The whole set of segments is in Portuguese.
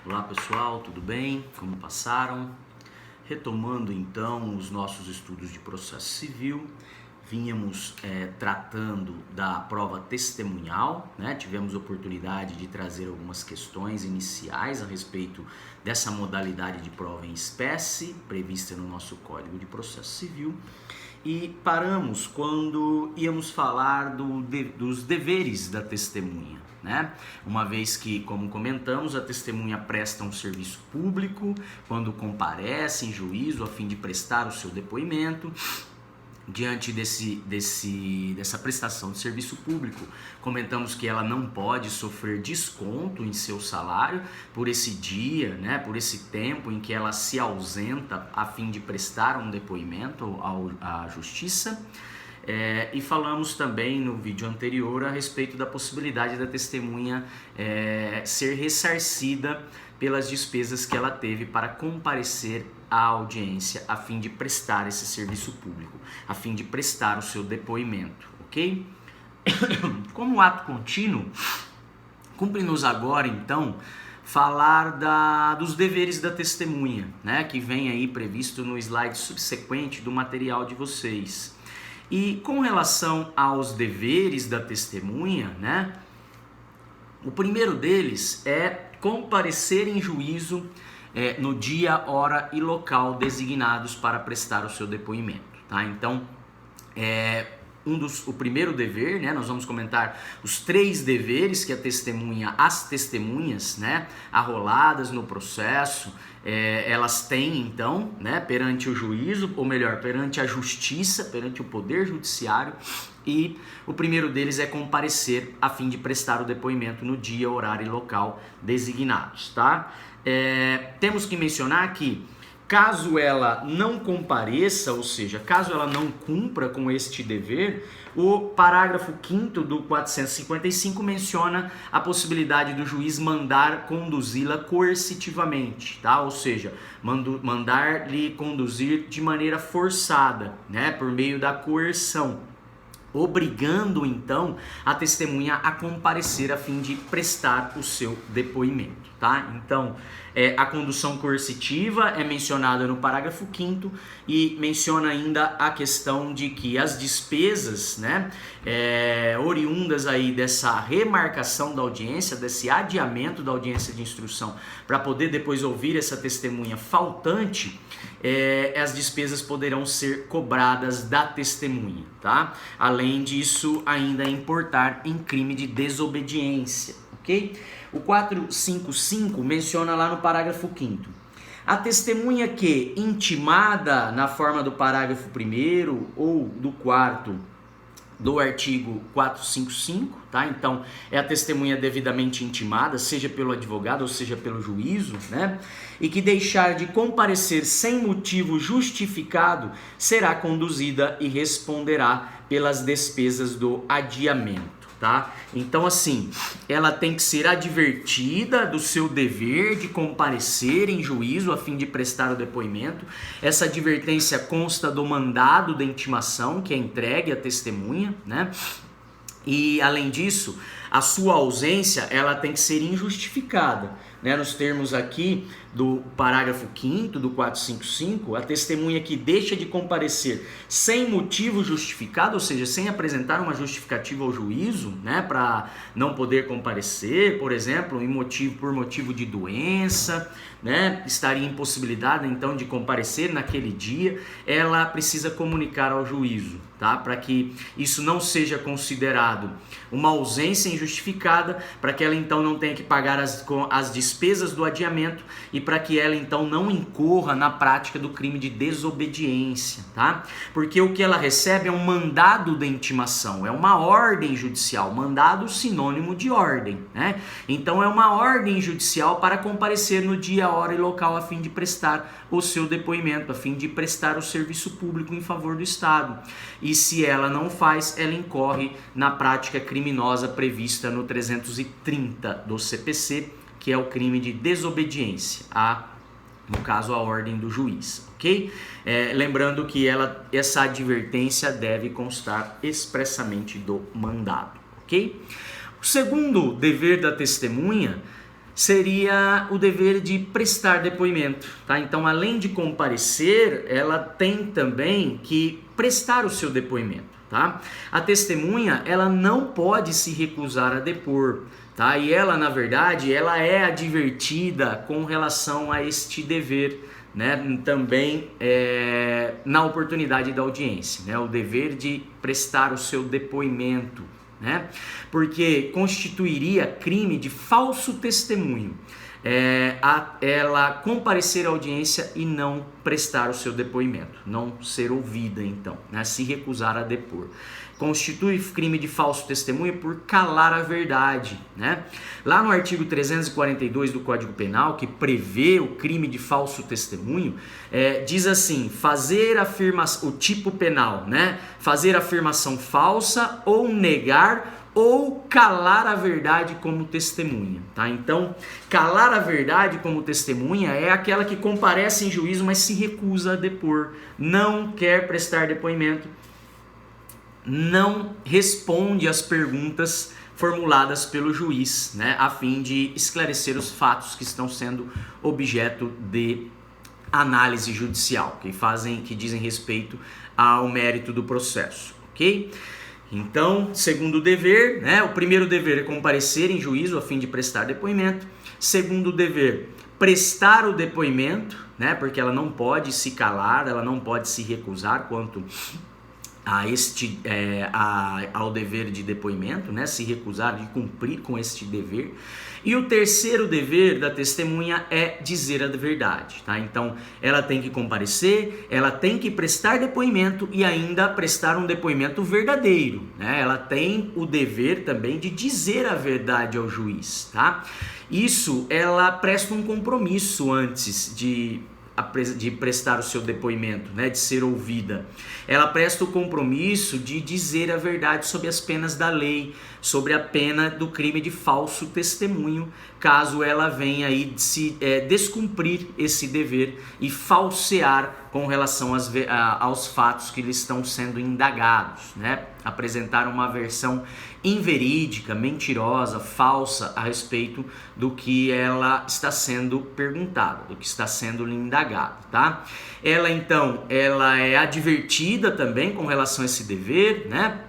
Olá pessoal, tudo bem? Como passaram? Retomando então os nossos estudos de processo civil, vínhamos tratando da prova testemunhal, né? Tivemos oportunidade de trazer algumas questões iniciais a respeito dessa modalidade de prova em espécie prevista no nosso Código de Processo Civil. E paramos quando íamos falar dos deveres da testemunha, né? Uma vez que, como comentamos, a testemunha presta um serviço público quando comparece em juízo a fim de prestar o seu depoimento. Diante dessa prestação de serviço público, comentamos que ela não pode sofrer desconto em seu salário por esse dia, né, por esse tempo em que ela se ausenta a fim de prestar um depoimento à justiça. E falamos também no vídeo anterior a respeito da possibilidade da testemunha ser ressarcida pelas despesas que ela teve para comparecer à audiência a fim de prestar esse serviço público, a fim de prestar o seu depoimento, ok? Como ato contínuo, cumpre-nos agora então falar dos deveres da testemunha, né, que vem aí previsto no slide subsequente do material de vocês. E com relação aos deveres da testemunha, né, o primeiro deles é comparecer em juízo no dia, hora e local designados para prestar o seu depoimento, tá? Então, o primeiro dever, né, nós vamos comentar os 3 deveres que as testemunhas, né, arroladas no processo, elas têm então, né, perante o juízo, ou melhor, perante a justiça, perante o poder judiciário. E o primeiro deles é comparecer a fim de prestar o depoimento no dia, horário e local designados, tá? Temos que mencionar que caso ela não compareça, ou seja, caso ela não cumpra com este dever, o parágrafo 5º do 455 menciona a possibilidade do juiz mandar conduzi-la coercitivamente, tá? Ou seja, mandar-lhe conduzir de maneira forçada, né? Por meio da coerção, obrigando então a testemunha a comparecer a fim de prestar o seu depoimento, tá? Então, a condução coercitiva é mencionada no parágrafo 5º e menciona ainda a questão de que as despesas, né, oriundas aí dessa remarcação da audiência, desse adiamento da audiência de instrução para poder depois ouvir essa testemunha faltante, as despesas poderão ser cobradas da testemunha, tá? Além disso, ainda importar em crime de desobediência, ok? O 455 menciona lá no parágrafo 5º. A testemunha que, intimada na forma do parágrafo 1º ou do 4º do artigo 455, tá? Então, é a testemunha devidamente intimada, seja pelo advogado ou seja pelo juízo, né? E que deixar de comparecer sem motivo justificado, será conduzida e responderá pelas despesas do adiamento. Tá? Então, assim, ela tem que ser advertida do seu dever de comparecer em juízo a fim de prestar o depoimento. Essa advertência consta do mandado de intimação que é entregue à testemunha, né? E, além disso, a sua ausência ela tem que ser injustificada, né? Nos termos aqui do parágrafo 5º do 455, a testemunha que deixa de comparecer sem motivo justificado, ou seja, sem apresentar uma justificativa ao juízo, né, para não poder comparecer, por exemplo, por motivo de doença, né, estaria impossibilitada então de comparecer naquele dia, ela precisa comunicar ao juízo, tá? Para que isso não seja considerado uma ausência injustificada, para que ela então não tenha que pagar as despesas do adiamento e para que ela então não incorra na prática do crime de desobediência, tá? Porque o que ela recebe é um mandado de intimação, é uma ordem judicial, mandado sinônimo de ordem, né? Então é uma ordem judicial para comparecer no dia, hora e local a fim de prestar o seu depoimento, a fim de prestar o serviço público em favor do Estado. E se ela não faz, ela incorre na prática criminosa prevista no 330 do CPC, que é o crime de desobediência, no caso a ordem do juiz, ok? Lembrando que essa advertência deve constar expressamente do mandado, ok? O segundo dever da testemunha seria o dever de prestar depoimento, tá? Então, além de comparecer, ela tem também que prestar o seu depoimento, tá? A testemunha, ela não pode se recusar a depor, tá? E ela, na verdade, ela é advertida com relação a este dever, né? Também na oportunidade da audiência, né? O dever de prestar o seu depoimento, né? Porque constituiria crime de falso testemunho ela comparecer à audiência e não prestar o seu depoimento, não ser ouvida, então, né? Se recusar a depor. Constitui crime de falso testemunho por calar a verdade, né? Lá no artigo 342 do Código Penal, que prevê o crime de falso testemunho, diz assim: fazer afirmação, o tipo penal, né? Fazer afirmação falsa ou negar ou calar a verdade como testemunha, tá? Então, calar a verdade como testemunha é aquela que comparece em juízo, mas se recusa a depor, não quer prestar depoimento, não responde às perguntas formuladas pelo juiz, né, a fim de esclarecer os fatos que estão sendo objeto de análise judicial, que dizem respeito ao mérito do processo, ok? Então, segundo dever, né, o primeiro dever é comparecer em juízo a fim de prestar depoimento. Segundo dever, prestar o depoimento, né, porque ela não pode se calar, ela não pode se recusar quanto ao dever de depoimento, né, se recusar de cumprir com este dever. E o terceiro dever da testemunha é dizer a verdade, tá? Então, ela tem que comparecer, ela tem que prestar depoimento e ainda prestar um depoimento verdadeiro, né? Ela tem o dever também de dizer a verdade ao juiz, tá? Isso, ela presta um compromisso antes de prestar o seu depoimento, né, de ser ouvida. Ela presta o compromisso de dizer a verdade sobre as penas da lei, sobre a pena do crime de falso testemunho, caso ela venha aí se descumprir esse dever e falsear com relação aos fatos que lhe estão sendo indagados, né? Apresentar uma versão inverídica, mentirosa, falsa a respeito do que ela está sendo perguntada, do que está sendo lhe indagado, tá? Ela então, ela é advertida também com relação a esse dever, né?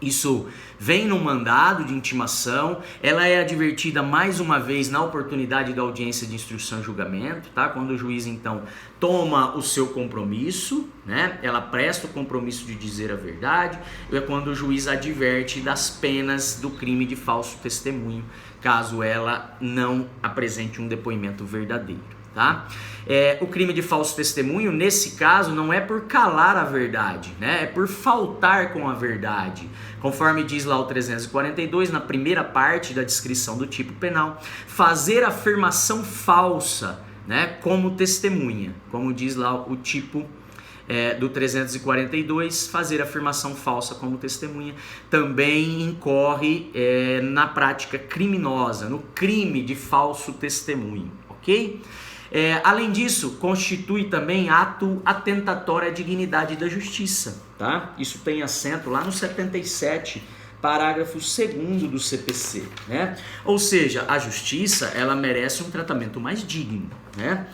Isso vem no mandado de intimação, ela é advertida mais uma vez na oportunidade da audiência de instrução e julgamento, tá? Quando o juiz então toma o seu compromisso, né? Ela presta o compromisso de dizer a verdade, é quando o juiz adverte das penas do crime de falso testemunho, caso ela não apresente um depoimento verdadeiro, tá? O crime de falso testemunho, nesse caso, não é por calar a verdade, né? É por faltar com a verdade. Conforme diz lá o 342, na primeira parte da descrição do tipo penal, fazer afirmação falsa, né, como testemunha. Como diz lá o tipo do 342, fazer afirmação falsa como testemunha, também incorre na prática criminosa, no crime de falso testemunho, ok? Além disso, constitui também ato atentatório à dignidade da justiça, tá? Isso tem assento lá no 77, parágrafo 2º do CPC, né? Ou seja, a justiça, ela merece um tratamento mais digno, né?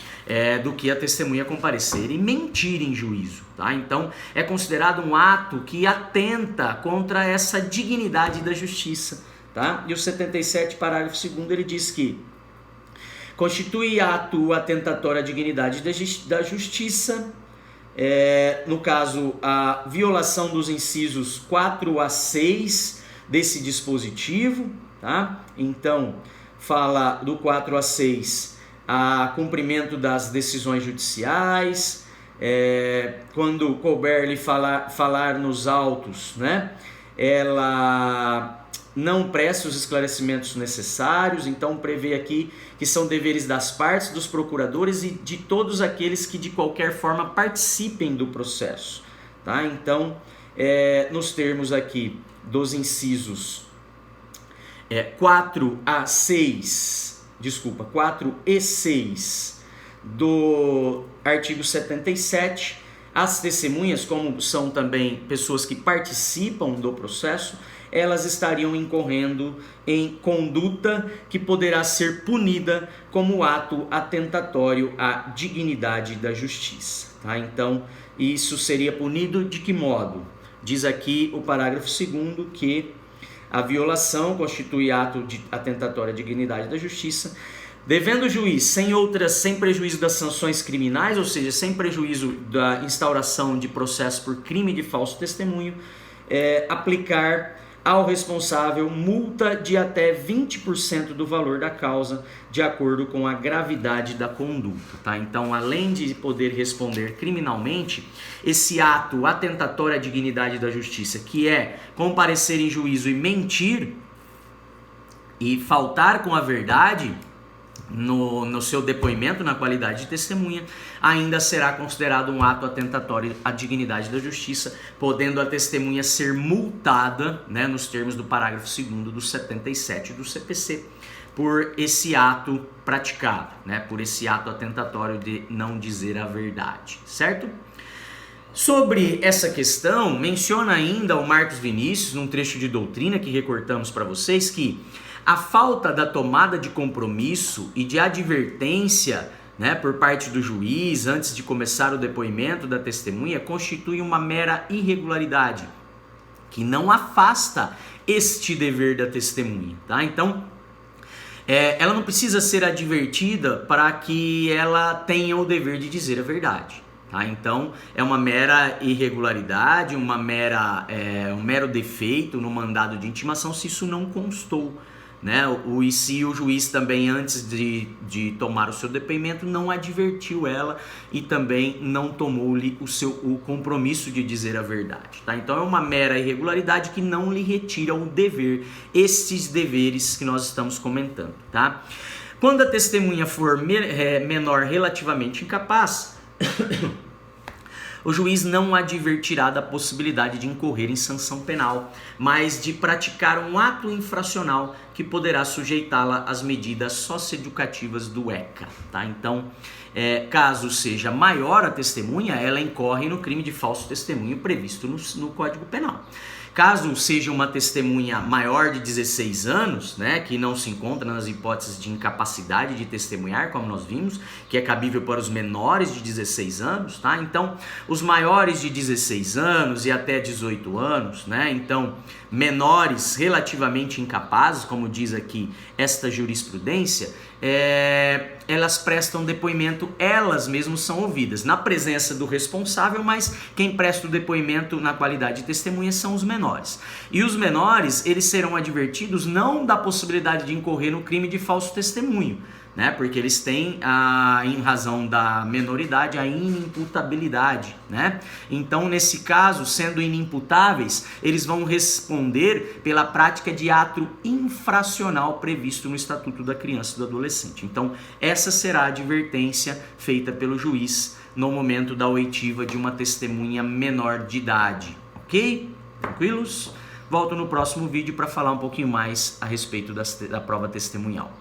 Do que a testemunha comparecer e mentir em juízo, tá? Então, é considerado um ato que atenta contra essa dignidade da justiça, tá? E o 77, parágrafo 2º, ele diz que constitui ato atentatório à dignidade da justiça, no caso, a violação dos incisos 4 a 6 desse dispositivo, tá? Então, fala do 4 a 6, a cumprimento das decisões judiciais, quando couber lhe falar nos autos, né? Ela não presta os esclarecimentos necessários, então prevê aqui que são deveres das partes, dos procuradores e de todos aqueles que de qualquer forma participem do processo, tá? Então, nos termos aqui dos incisos 4 e 6 do artigo 77, As testemunhas, como são também pessoas que participam do processo, elas estariam incorrendo em conduta que poderá ser punida como ato atentatório à dignidade da justiça. Tá? Então, isso seria punido de que modo? Diz aqui o parágrafo 2º que a violação constitui ato atentatório à dignidade da justiça, devendo o juiz, sem prejuízo das sanções criminais, ou seja, sem prejuízo da instauração de processo por crime de falso testemunho, aplicar ao responsável multa de até 20% do valor da causa, de acordo com a gravidade da conduta. Tá? Então, além de poder responder criminalmente, esse ato atentatório à dignidade da justiça, que é comparecer em juízo e mentir e faltar com a verdade no seu depoimento, na qualidade de testemunha, ainda será considerado um ato atentatório à dignidade da justiça, podendo a testemunha ser multada, né, nos termos do parágrafo 2º do 77 do CPC, por esse ato praticado, né, por esse ato atentatório de não dizer a verdade, certo? Sobre essa questão, menciona ainda o Marcos Vinícius, num trecho de doutrina que recortamos para vocês, que a falta da tomada de compromisso e de advertência, né, por parte do juiz antes de começar o depoimento da testemunha constitui uma mera irregularidade que não afasta este dever da testemunha. Tá? Então, ela não precisa ser advertida para que ela tenha o dever de dizer a verdade. Tá? Então, é uma mera irregularidade, um mero defeito no mandado de intimação se isso não constou. Né? E se o juiz também, antes de tomar o seu depoimento, não advertiu ela e também não tomou-lhe o compromisso de dizer a verdade. Tá? Então é uma mera irregularidade que não lhe retira o dever, esses deveres que nós estamos comentando. Tá? Quando a testemunha for menor relativamente incapaz, o juiz não advertirá da possibilidade de incorrer em sanção penal, mas de praticar um ato infracional que poderá sujeitá-la às medidas socioeducativas do ECA. Tá? Então, caso seja maior a testemunha, ela incorre no crime de falso testemunho previsto no Código Penal. Caso seja uma testemunha maior de 16 anos, né, que não se encontra nas hipóteses de incapacidade de testemunhar, como nós vimos, que é cabível para os menores de 16 anos, tá? Então, os maiores de 16 anos e até 18 anos, né? Então, menores relativamente incapazes, como diz aqui esta jurisprudência, elas prestam depoimento, elas mesmas são ouvidas na presença do responsável, mas quem presta o depoimento na qualidade de testemunha são os menores. E os menores, eles serão advertidos não da possibilidade de incorrer no crime de falso testemunho, né? Porque eles têm, em razão da menoridade, a inimputabilidade, né? Então, nesse caso, sendo inimputáveis, eles vão responder pela prática de ato infracional previsto no Estatuto da Criança e do Adolescente. Então, essa será a advertência feita pelo juiz no momento da oitiva de uma testemunha menor de idade, ok? Tranquilos? Volto no próximo vídeo para falar um pouquinho mais a respeito da prova testemunhal.